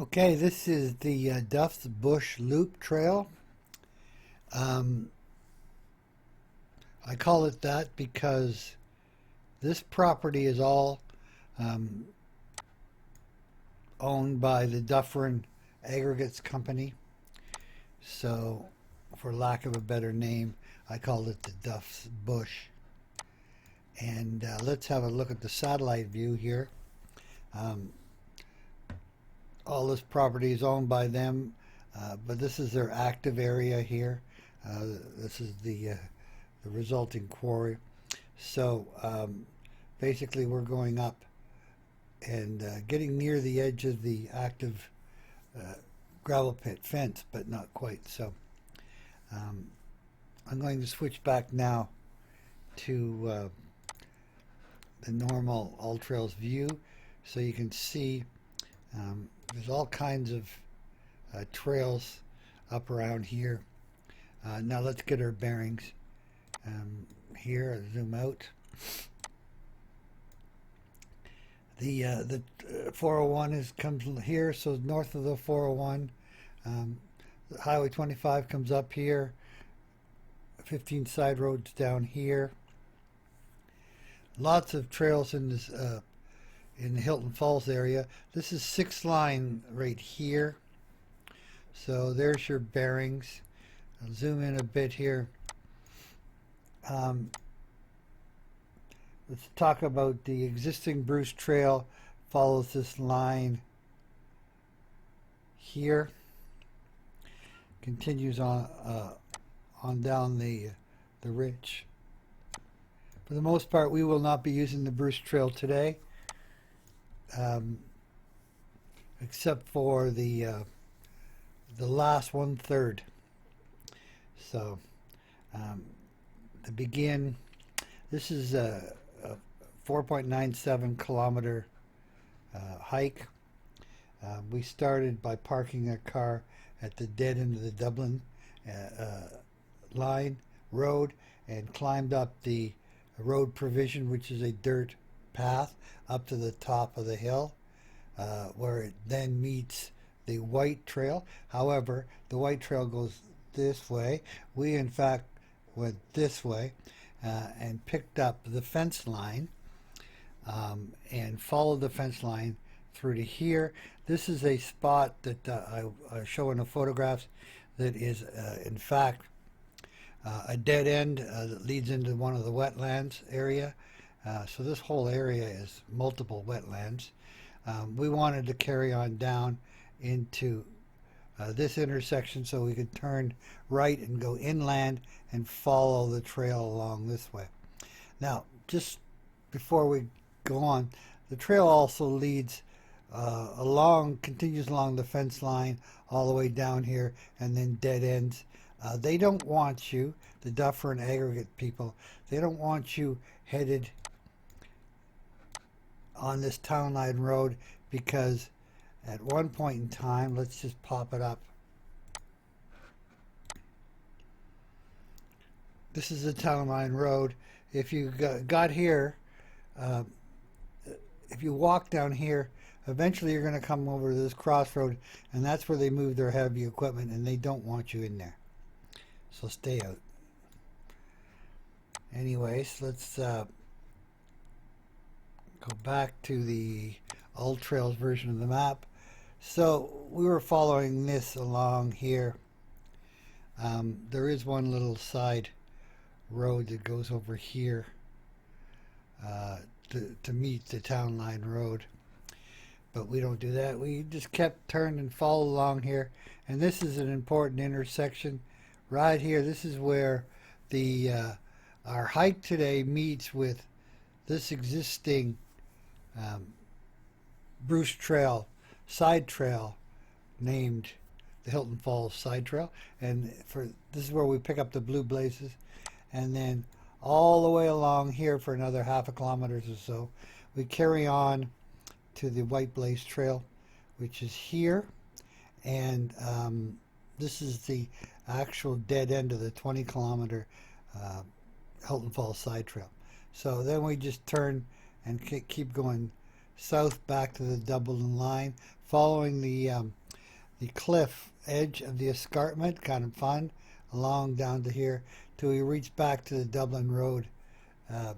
Okay, this is the Duffs Bush Loop Trail. Um, I call it that because this property is all um, owned by the Dufferin Aggregates Company. So, for lack of a better name, I call it the Duffs Bush. And let's have a look at the satellite view here. Um, all this property is owned by them, but this is their active area here. This is the resulting quarry. So basically, we're going up and getting near the edge of the active gravel pit fence, but not quite. So I'm going to switch back now to the normal Alltrails view, so you can see there's all kinds of trails up around here. Now let's get our bearings. Here, zoom out. The 401 comes here, so north of the 401. Highway 25 comes up here. 15 side roads down here. Lots of trails in this in the Hilton Falls area. This is 6 line right here. So there's your bearings. I'll zoom in a bit here. Let's talk about the existing Bruce Trail. Follows this line here. Continues on down the ridge. For the most part, we will not be using the Bruce Trail today, except for the last 1/3. So to begin, this is a 4.97 kilometer hike. We started by parking our car at the dead end of the Dublin Line road and climbed up the road provision, which is a dirt path, up to the top of the hill, where it then meets the White Trail. However, the White Trail goes this way. We, in fact, went this way and picked up the fence line and followed the fence line through to here. This is a spot that I show in the photographs that is, in fact, a dead end that leads into one of the wetlands area. So this whole area is multiple wetlands. We wanted to carry on down into this intersection so we could turn right and go inland and follow the trail along this way. Now, just before we go on, the trail also leads continues along the fence line all the way down here and then dead ends. They don't want you, the Duffer and aggregate people, they don't want you headed on this town line road, because at one point in time, let's just pop it up. This is the town line road. If you got here, if you walk down here, eventually you're going to come over to this crossroad, and that's where they move their heavy equipment, and they don't want you in there. So stay out. Anyways, let's go back to the Alltrails version of the map. So we were following this along here. There is one little side road that goes over here to meet the town line road, but we don't do that. We just kept turning and followed along here, and this is an important intersection right here. This is where the our hike today meets with this existing Bruce Trail side trail named the Hilton Falls Side Trail, and this is where we pick up the blue blazes, and then all the way along here for another half a kilometer or so we carry on to the White Blaze Trail, which is here, and this is the actual dead end of the 20-kilometer Hilton Falls Side Trail. So then we just turn and keep going south back to the Dublin Line, following the cliff edge of the escarpment, kind of fun, along down to here till we reach back to the Dublin Road uh,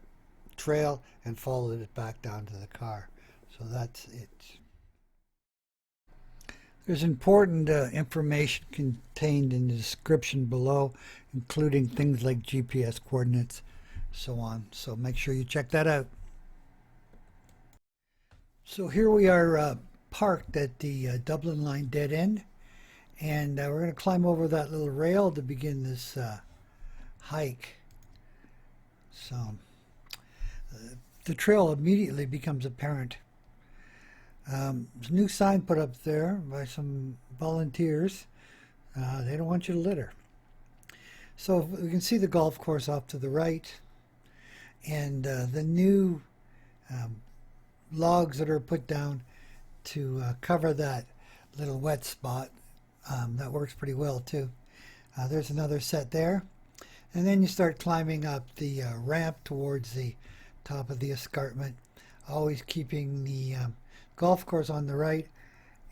trail and followed it back down to the car. So that's it. There's important information contained in the description below, including things like GPS coordinates, so on. So make sure you check that out. So here we are parked at the Dublin Line dead end, and we're going to climb over that little rail to begin this hike. So the trail immediately becomes apparent. There's a new sign put up there by some volunteers. They don't want you to litter. So we can see the golf course off to the right, and the new logs that are put down to cover that little wet spot. That works pretty well too. There's another set there, and then you start climbing up the ramp towards the top of the escarpment, always keeping the golf course on the right,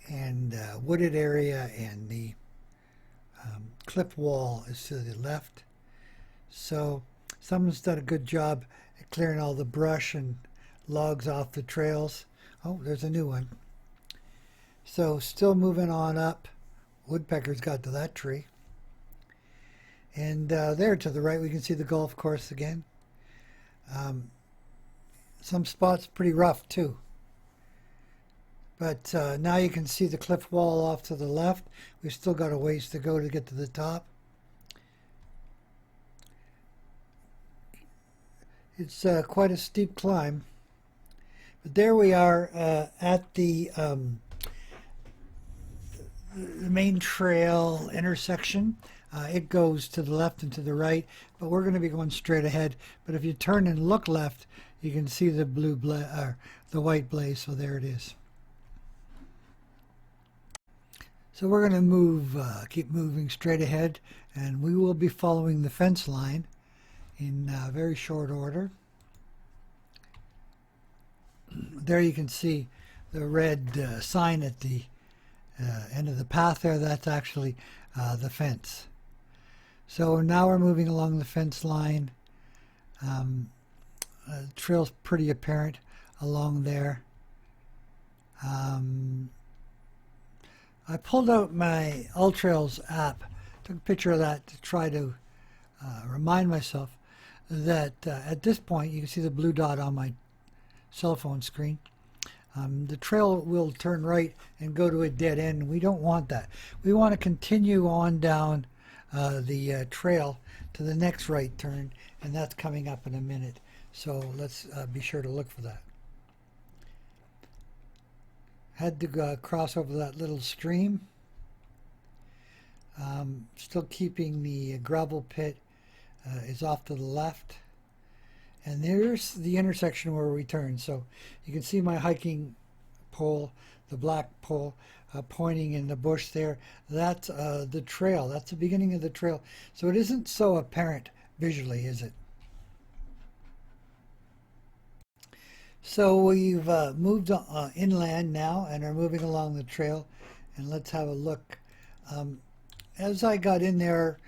and wooded area and the cliff wall is to the left. So someone's done a good job at clearing all the brush and logs off the trails. Oh, there's a new one. So still moving on up. Woodpeckers got to that tree. And there to the right we can see the golf course again. Some spots pretty rough too. But now you can see the cliff wall off to the left. We've still got a ways to go to get to the top. It's quite a steep climb. But there we are at the main trail intersection. It goes to the left and to the right, but we're going to be going straight ahead. But if you turn and look left, you can see the the white blaze. So there it is. So we're going to move, keep moving straight ahead, and we will be following the fence line in very short order. There you can see the red sign at the end of the path there. That's actually the fence. So now we're moving along the fence line. The trail's pretty apparent along there. I pulled out my Alltrails app, took a picture of that to try to remind myself that at this point, you can see the blue dot on my cell phone screen. The trail will turn right and go to a dead end. We don't want that. We want to continue on down the trail to the next right turn, and that's coming up in a minute. So let's be sure to look for that. Had to cross over that little stream. Still keeping the gravel pit is off to the left. And there's the intersection where we turn. So you can see my hiking pole, the black pole, pointing in the bush there. That's the trail. That's the beginning of the trail. So it isn't so apparent visually, is it? So we've moved inland now and are moving along the trail, and let's have a look. As I got in there,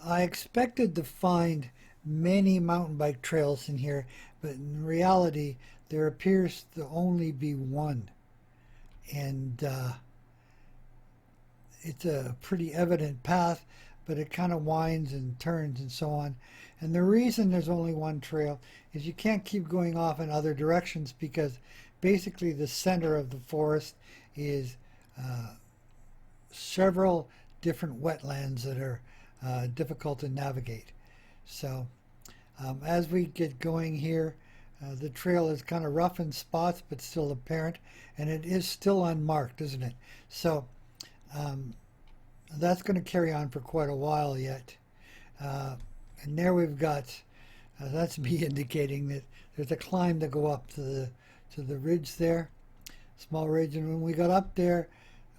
I expected to find many mountain bike trails in here, but in reality there appears to only be one, and it's a pretty evident path, but it kind of winds and turns and so on. And the reason there's only one trail is you can't keep going off in other directions, because basically the center of the forest is several different wetlands that are difficult to navigate. So as we get going here, the trail is kind of rough in spots but still apparent, and it is still unmarked, isn't it? So that's going to carry on for quite a while yet. And there we've got, that's me indicating that there's a climb to go up to the ridge there, small ridge, and when we got up there,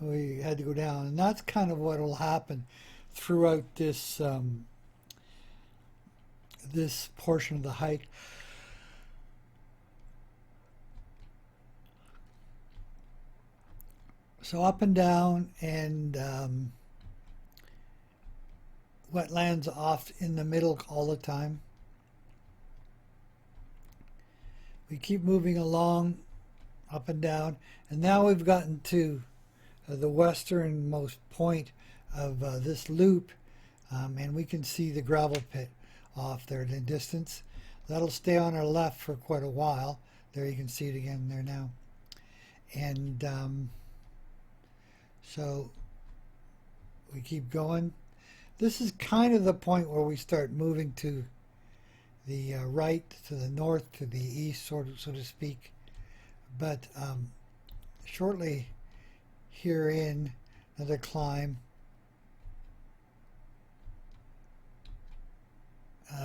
we had to go down, and that's kind of what will happen throughout this this portion of the hike. So up and down, and wetlands off in the middle all the time. We keep moving along, up and down, and now we've gotten to the westernmost point of this loop, and we can see the gravel pit off there in the distance. That'll stay on our left for quite a while. There you can see it again there now. And so we keep going. This is kind of the point where we start moving to the right, to the north, to the east, so to speak. But shortly herein, another climb.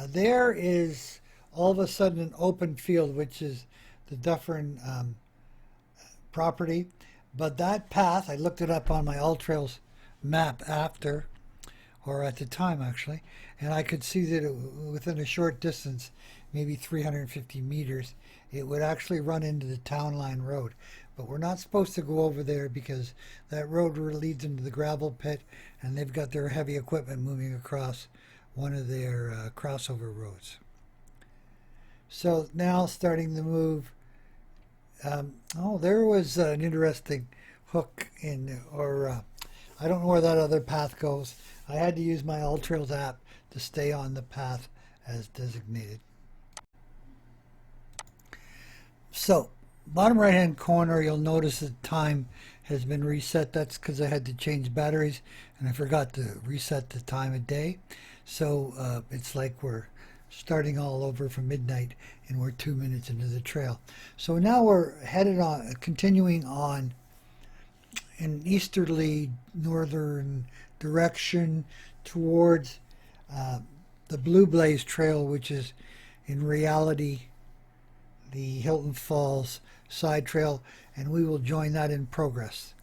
There is all of a sudden an open field, which is the Dublin property. But that path, I looked it up on my Alltrails map after, or at the time actually, and I could see that within a short distance, maybe 350 meters, it would actually run into the Town Line Road. But we're not supposed to go over there because that road leads into the gravel pit, and they've got their heavy equipment moving across one of their crossover roads. So now starting to move. There was an interesting hook in, or I don't know where that other path goes. I had to use my Alltrails app to stay on the path as designated. So, bottom right hand corner, you'll notice the time has been reset. That's because I had to change batteries and I forgot to reset the time of day. So it's like we're starting all over from midnight and we're 2 minutes into the trail. So now we're headed on, continuing on an easterly northern direction towards the Blue Blaze Trail, which is in reality the Hilton Falls Side Trail, and we will join that in progress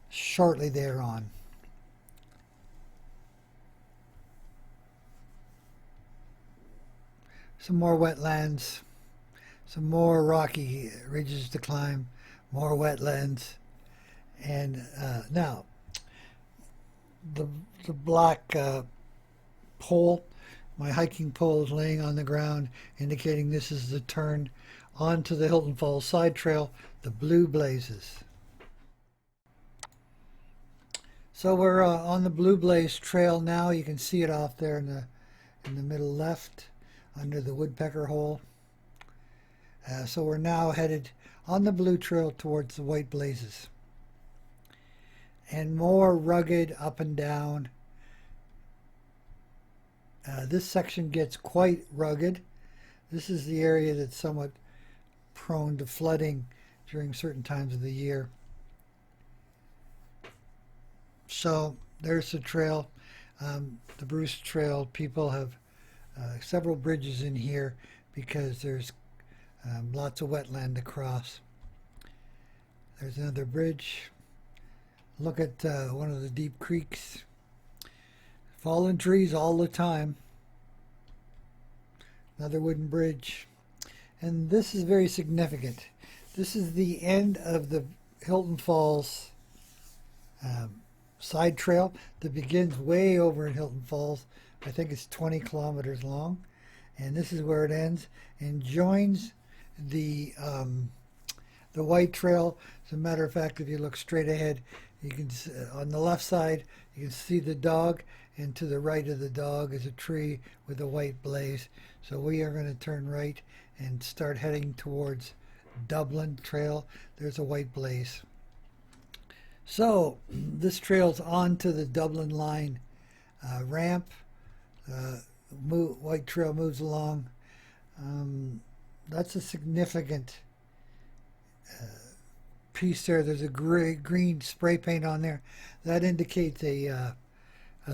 shortly thereon. Some more wetlands, some more rocky ridges to climb, more wetlands, and now the black pole, my hiking pole, is laying on the ground, indicating this is the turn onto the Hilton Falls Side Trail, the Blue Blazes. So we're on the Blue Blaze Trail now. You can see it off there in the middle left, under the woodpecker hole. So we're now headed on the Blue Trail towards the White Blazes. And more rugged up and down. This section gets quite rugged. This is the area that's somewhat prone to flooding during certain times of the year. So there's the trail, the Bruce Trail. People have several bridges in here because there's lots of wetland to cross. There's another bridge. Look at one of the deep creeks. Fallen trees all the time. Another wooden bridge. And this is very significant. This is the end of the Hilton Falls Side Trail that begins way over in Hilton Falls. I think it's 20 kilometers long. And this is where it ends and joins the White Trail. As a matter of fact, if you look straight ahead, you can on the left side, you can see the dog, and to the right of the dog is a tree with a white blaze. So we are going to turn right and start heading towards Dublin Trail. There's a white blaze. So this trail's on to the Dublin Line ramp. White Trail moves along. That's a significant piece there. There's a green spray paint on there. That indicates a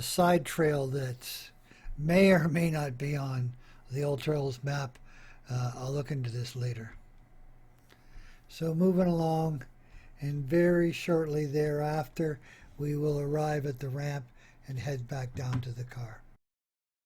side trail that may or may not be on the Alltrails map. I'll look into this later. So moving along, and very shortly thereafter we will arrive at the ramp and head back down to the car.